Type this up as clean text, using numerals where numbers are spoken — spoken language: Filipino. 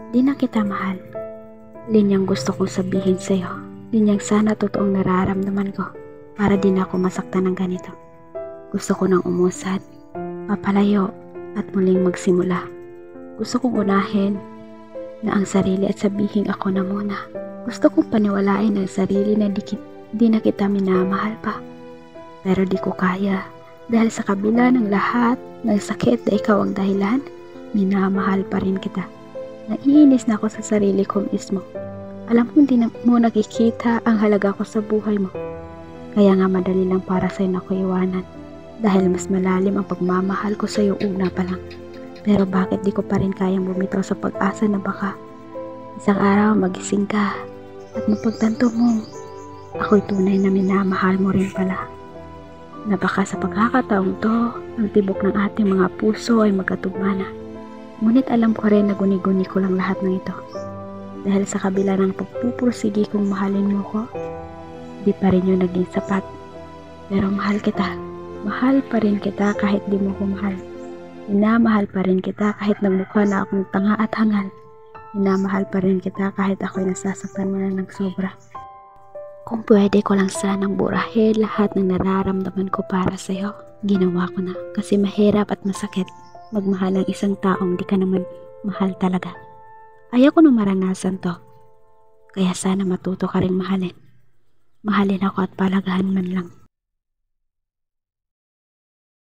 Di na kita mahal. Linyang gusto kong sabihin sa'yo. Linyang sana totoong nararamdaman ko para di na ako masaktan ng ganito. Gusto ko nang umusad, mapalayo at muling magsimula. Gusto kong unahin na ang sarili at sabihin ako na muna. Gusto kong paniwalain ang sarili na di na kita minamahal pa. Pero di ko kaya dahil sa kabila ng lahat ng sakit na ikaw ang dahilan, minamahal pa rin kita. Naiinis na ako sa sarili ko mismo. Alam kong di mo nakikita ang halaga ko sa buhay mo. Kaya nga madali lang para sa'yo na ko iwanan. Dahil mas malalim ang pagmamahal ko sa'yo una pa lang. Pero bakit di ko pa rin kayang bumitaw sa pag-asa na baka isang araw magising ka at mapagtanto mo ako'y tunay na minamahal mo rin pala. Na baka sa pagkakataong to, ang tibok ng ating mga puso ay magkatugma na. Ngunit alam ko rin na guni-guni ko lang lahat ng ito. Dahil sa kabila ng pagpupursigi kong mahalin mo ko, di pa rin yun naging sapat. Pero mahal kita. Mahal pa rin kita kahit di mo ko mahal. Minamahal pa rin kita kahit nagmukha na akong tanga at hangal. Minamahal pa rin kita kahit ako'y nasasaktan mo na ng sobra. Kung pwede ko lang sanang burahin lahat ng nararamdaman ko para sa'yo, ginawa ko na kasi mahirap at masakit magmahal ng isang taong di ka naman mahal talaga. Ayaw ko nang maranasan to, kaya sana matuto ka ring mahalin. Mahalin ako at palagahan man lang.